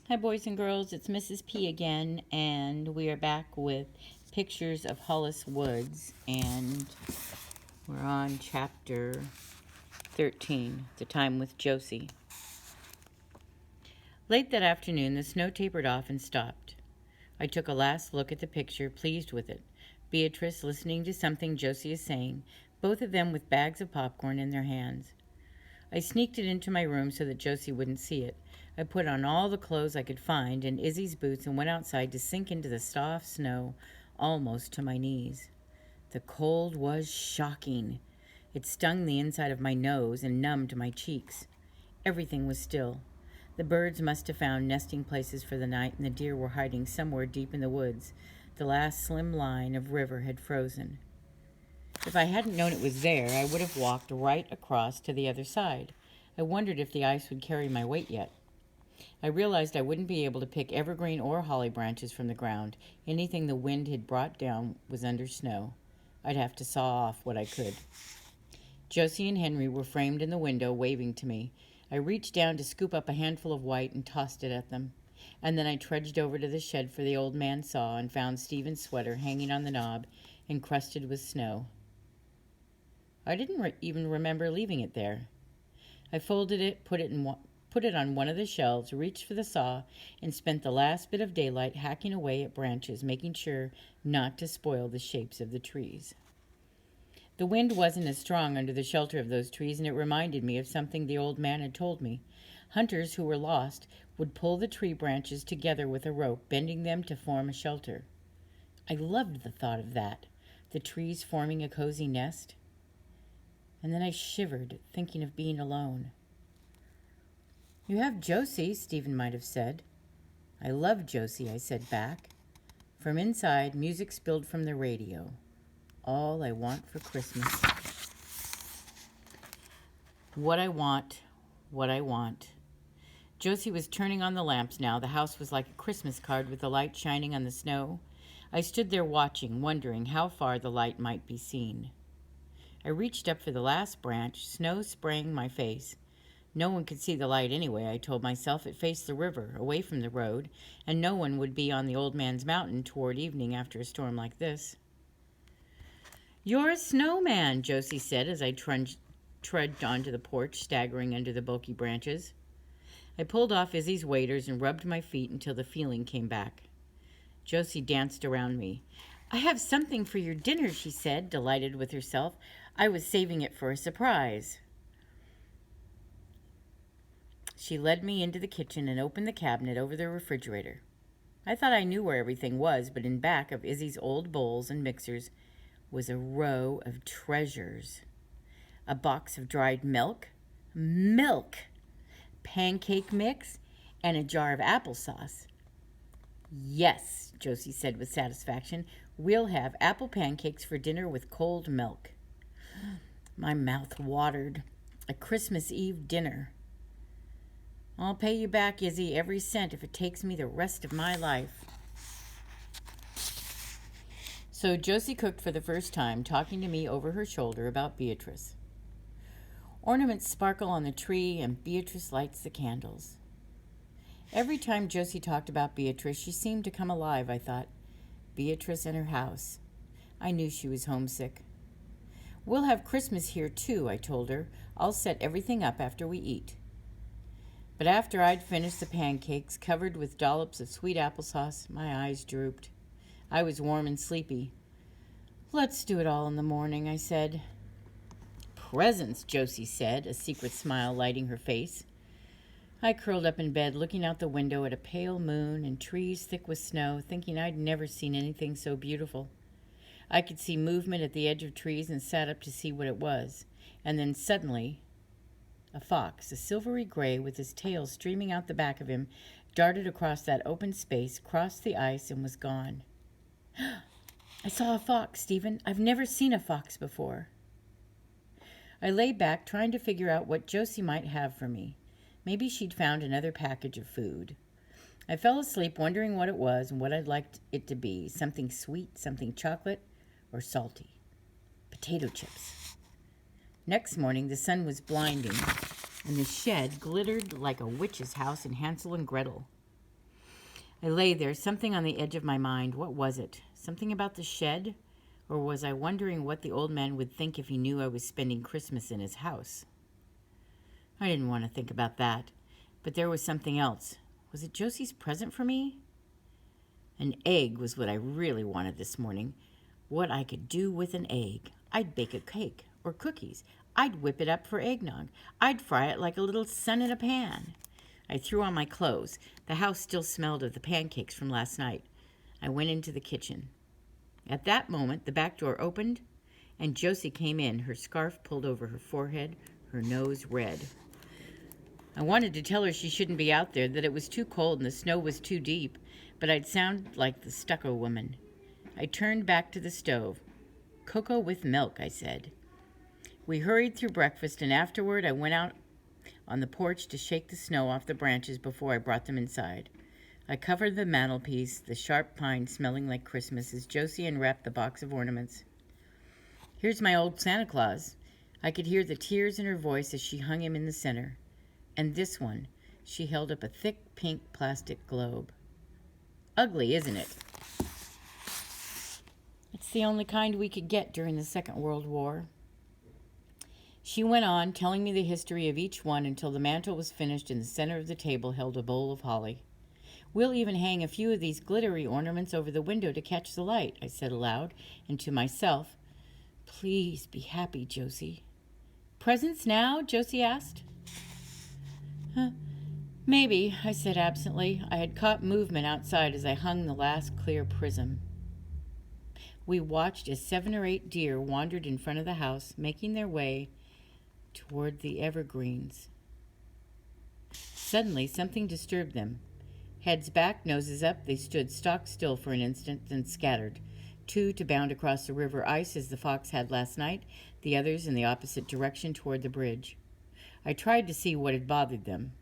Hi, boys and girls. It's Mrs. P again, and we are back with pictures of Hollis Woods, and we're on chapter 13, The Time with Josie. Late that afternoon, the snow tapered off and stopped. I took a last look at the picture, pleased with it. Beatrice listening to something Josie is saying, both of them with bags of popcorn in their hands. I sneaked it into my room so that Josie wouldn't see it. I put on all the clothes I could find and Izzy's boots and went outside to sink into the soft snow almost to my knees. The cold was shocking. It stung the inside of my nose and numbed my cheeks. Everything was still. The birds must have found nesting places for the night, and the deer were hiding somewhere deep in the woods. The last slim line of river had frozen. If I hadn't known it was there, I would have walked right across to the other side. I wondered if the ice would carry my weight yet. I realized I wouldn't be able to pick evergreen or holly branches from the ground. Anything the wind had brought down was under snow. I'd have to saw off what I could. Josie and Henry were framed in the window, waving to me. I reached down to scoop up a handful of white and tossed it at them. And then I trudged over to the shed for the old man's saw and found Stephen's sweater hanging on the knob, encrusted with snow. I didn't even remember leaving it there. I folded it, put it on one of the shelves, reached for the saw, and spent the last bit of daylight hacking away at branches, making sure not to spoil the shapes of the trees. The wind wasn't as strong under the shelter of those trees, and it reminded me of something the old man had told me. Hunters who were lost would pull the tree branches together with a rope, bending them to form a shelter. I loved the thought of that, the trees forming a cozy nest. And then I shivered, thinking of being alone. "You have Josie," Stephen might have said. "I love Josie," I said back. From inside, music spilled from the radio. All I want for Christmas. What I want, what I want. Josie was turning on the lamps now. The house was like a Christmas card with the light shining on the snow. I stood there watching, wondering how far the light might be seen. I reached up for the last branch, snow spraying my face. No one could see the light anyway, I told myself. It faced the river, away from the road, and no one would be on the old man's mountain toward evening after a storm like this. "You're a snowman," Josie said as I trudged onto the porch, staggering under the bulky branches. I pulled off Izzy's waders and rubbed my feet until the feeling came back. Josie danced around me. "I have something for your dinner," she said, delighted with herself. I was saving it for a surprise. She led me into the kitchen and opened the cabinet over the refrigerator. I thought I knew where everything was, but in back of Izzy's old bowls and mixers was a row of treasures. A box of dried milk, pancake mix, and a jar of applesauce. "Yes," Josie said with satisfaction, "we'll have apple pancakes for dinner with cold milk." My mouth watered. A Christmas Eve dinner. "I'll pay you back, Izzy, every cent if it takes me the rest of my life." So Josie cooked for the first time, talking to me over her shoulder about Beatrice. Ornaments sparkle on the tree, and Beatrice lights the candles. Every time Josie talked about Beatrice, she seemed to come alive, I thought. Beatrice and her house. I knew she was homesick. "We'll have Christmas here, too," I told her. "I'll set everything up after we eat." But after I'd finished the pancakes, covered with dollops of sweet applesauce, my eyes drooped. I was warm and sleepy. "Let's do it all in the morning," I said. "Presents," Josie said, a secret smile lighting her face. I curled up in bed, looking out the window at a pale moon and trees thick with snow, thinking I'd never seen anything so beautiful. I could see movement at the edge of trees and sat up to see what it was. And then suddenly, a fox, a silvery gray with his tail streaming out the back of him, darted across that open space, crossed the ice, and was gone. "I saw a fox, Stephen. I've never seen a fox before." I lay back, trying to figure out what Josie might have for me. Maybe she'd found another package of food. I fell asleep wondering what it was and what I'd like it to be. Something sweet, something chocolate, or salty. Potato chips. Next morning, the sun was blinding, and the shed glittered like a witch's house in Hansel and Gretel. I lay there, something on the edge of my mind. What was it? Something about the shed? Or was I wondering what the old man would think if he knew I was spending Christmas in his house? I didn't want to think about that. But there was something else. Was it Josie's present for me? An egg was what I really wanted this morning. What I could do with an egg. I'd bake a cake or cookies. I'd whip it up for eggnog. I'd fry it like a little sun in a pan. I threw on my clothes. The house still smelled of the pancakes from last night. I went into the kitchen. At that moment, the back door opened, and Josie came in, her scarf pulled over her forehead, her nose red. I wanted to tell her she shouldn't be out there, that it was too cold and the snow was too deep, but I'd sound like the stucco woman. I turned back to the stove. "Cocoa with milk," I said. We hurried through breakfast, and afterward I went out on the porch to shake the snow off the branches before I brought them inside. I covered the mantelpiece, the sharp pine smelling like Christmas, as Josie unwrapped the box of ornaments. "Here's my old Santa Claus." I could hear the tears in her voice as she hung him in the center. "And this one," she held up a thick pink plastic globe. "Ugly, isn't it?" "It's the only kind we could get during the Second World War." She went on, telling me the history of each one until the mantel was finished and the center of the table held a bowl of holly. "We'll even hang a few of these glittery ornaments over the window to catch the light," I said aloud, and to myself, "Please be happy, Josie." "Presents now?" Josie asked. "Maybe," I said absently. I had caught movement outside as I hung the last clear prism. We watched as 7 or 8 deer wandered in front of the house, making their way toward the evergreens. Suddenly, something disturbed them. Heads back, noses up, they stood stock still for an instant, then scattered. 2 to bound across the river ice as the fox had last night, the others in the opposite direction toward the bridge. I tried to see what had bothered them.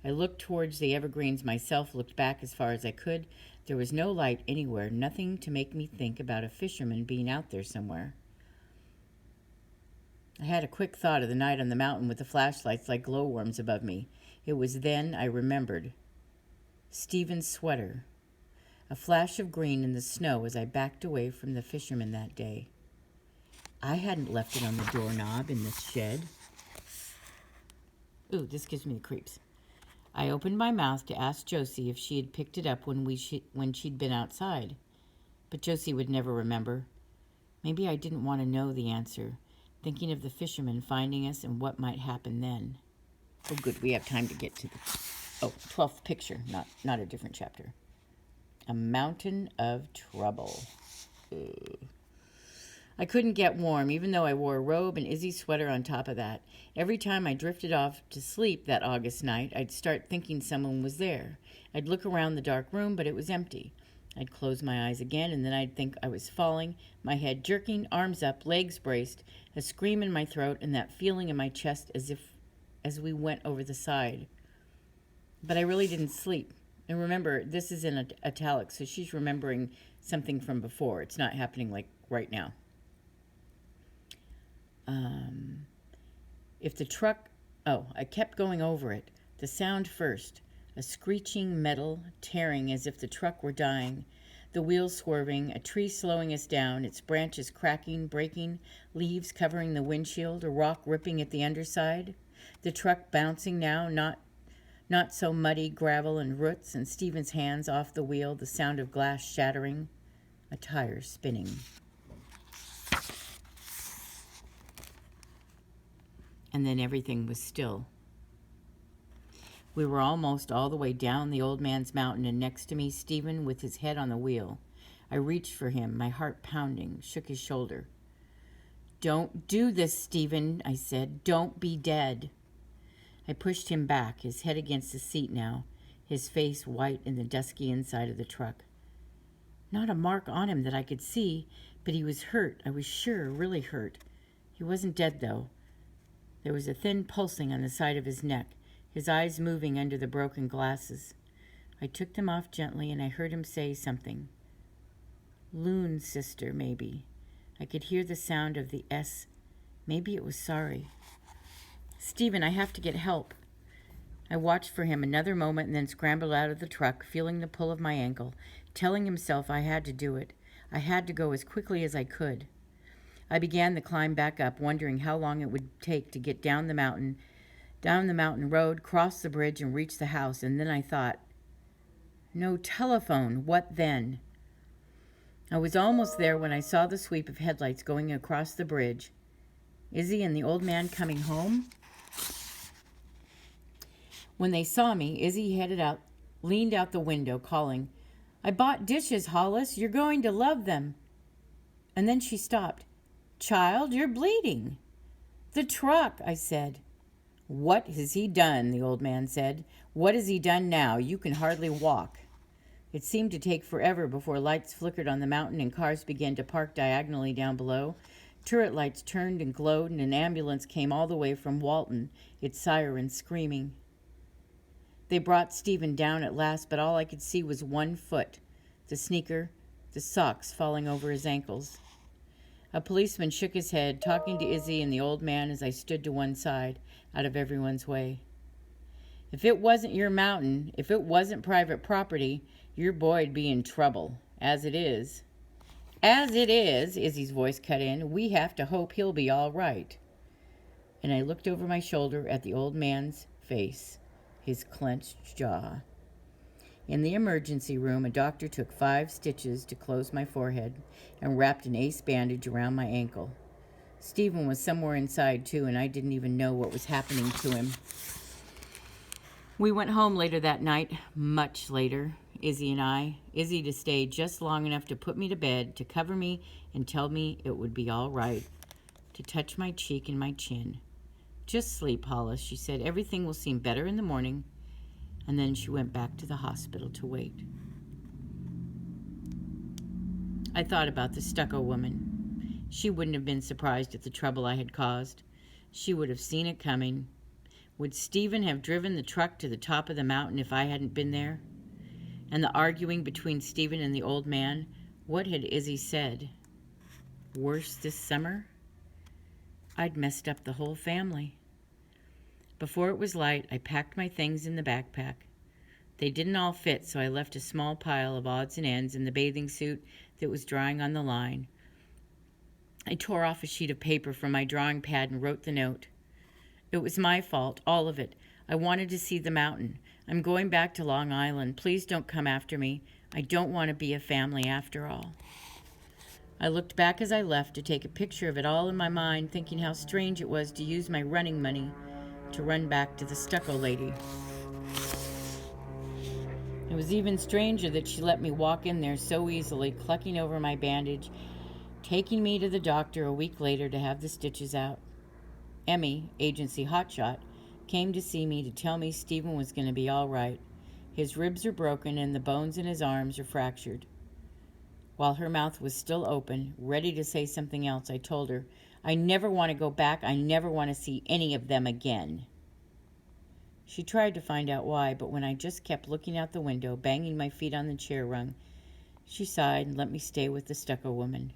I looked towards the evergreens myself, looked back as far as I could. There was no light anywhere, nothing to make me think about a fisherman being out there somewhere. I had a quick thought of the night on the mountain with the flashlights like glowworms above me. It was then I remembered. Stephen's sweater. A flash of green in the snow as I backed away from the fisherman that day. I hadn't left it on the doorknob in the shed. Ooh, this gives me the creeps. I opened my mouth to ask Josie if she had picked it up when she'd been outside. But Josie would never remember. Maybe I didn't want to know the answer, thinking of the fisherman finding us and what might happen then. Oh, good, we have time to get to the 12th picture, not a different chapter. A mountain of trouble. Ugh. I couldn't get warm, even though I wore a robe and Izzy's sweater on top of that. Every time I drifted off to sleep that August night, I'd start thinking someone was there. I'd look around the dark room, but it was empty. I'd close my eyes again, and then I'd think I was falling, my head jerking, arms up, legs braced, a scream in my throat, and that feeling in my chest as we went over the side. But I really didn't sleep. And remember, this is in italics, so she's remembering something from before. It's not happening like right now. I kept going over it. The sound first. A screeching metal, tearing as if the truck were dying. The wheels swerving, a tree slowing us down, its branches cracking, breaking, leaves covering the windshield, a rock ripping at the underside. The truck bouncing now, not so muddy gravel and roots, and Stephen's hands off the wheel, the sound of glass shattering, a tire spinning. And then everything was still. We were almost all the way down the old man's mountain, and next to me, Stephen with his head on the wheel. I reached for him, my heart pounding, shook his shoulder. "Don't do this, Stephen," I said. "Don't be dead." I pushed him back, his head against the seat now, his face white in the dusky inside of the truck. Not a mark on him that I could see, but he was hurt, I was sure, really hurt. He wasn't dead, though. There was a thin pulsing on the side of his neck, his eyes moving under the broken glasses. I took them off gently, and I heard him say something. Loon's sister, maybe. I could hear the sound of the S. Maybe it was sorry. "Stephen, I have to get help." I watched for him another moment and then scrambled out of the truck, feeling the pull of my ankle, telling himself I had to do it. I had to go as quickly as I could. I began the climb back up, wondering how long it would take to get down the mountain road, cross the bridge, and reach the house. And then I thought, no telephone, what then? I was almost there when I saw the sweep of headlights going across the bridge. Izzy and the old man coming home? When they saw me, Izzy leaned out the window, calling, "I bought dishes, Hollis. You're going to love them." And then she stopped. "Child, you're bleeding." "The truck," I said. "What has he done?" the old man said. "What has he done now? You can hardly walk." It seemed to take forever before lights flickered on the mountain and cars began to park diagonally down below. Turret lights turned and glowed, and an ambulance came all the way from Walton, its siren screaming. They brought Stephen down at last, but all I could see was one foot, the sneaker, the socks falling over his ankles. A policeman shook his head, talking to Izzy and the old man as I stood to one side, out of everyone's way. "If it wasn't your mountain, if it wasn't private property, your boy'd be in trouble. As it is," Izzy's voice cut in, "we have to hope he'll be all right." And I looked over my shoulder at the old man's face, his clenched jaw. In the emergency room, a doctor took 5 stitches to close my forehead and wrapped an ace bandage around my ankle. Stephen was somewhere inside, too, and I didn't even know what was happening to him. We went home later that night, much later, Izzy and I. Izzy to stay just long enough to put me to bed, to cover me and tell me it would be all right, to touch my cheek and my chin. "Just sleep, Hollis," she said. "Everything will seem better in the morning." And then she went back to the hospital to wait. I thought about the stucco woman. She wouldn't have been surprised at the trouble I had caused. She would have seen it coming. Would Stephen have driven the truck to the top of the mountain if I hadn't been there? And the arguing between Stephen and the old man, what had Izzy said? Worse this summer? I'd messed up the whole family. Before it was light, I packed my things in the backpack. They didn't all fit, so I left a small pile of odds and ends in the bathing suit that was drying on the line. I tore off a sheet of paper from my drawing pad and wrote the note. It was my fault, all of it. I wanted to see the mountain. I'm going back to Long Island. Please don't come after me. I don't want to be a family after all. I looked back as I left to take a picture of it all in my mind, thinking how strange it was to use my running money to run back to the stucco lady. It was even stranger that she let me walk in there so easily, clucking over my bandage, taking me to the doctor a week later to have the stitches out. Emmy, agency hotshot, came to see me to tell me Stephen was going to be all right. His ribs are broken and the bones in his arms are fractured. While her mouth was still open, ready to say something else, I told her, "I never want to go back. I never want to see any of them again." She tried to find out why, but when I just kept looking out the window, banging my feet on the chair rung, she sighed and let me stay with the stucco woman.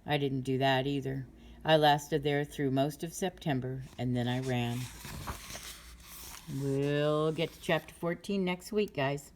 I didn't do that either. I lasted there through most of September, and then I ran. We'll get to chapter 14 next week, guys.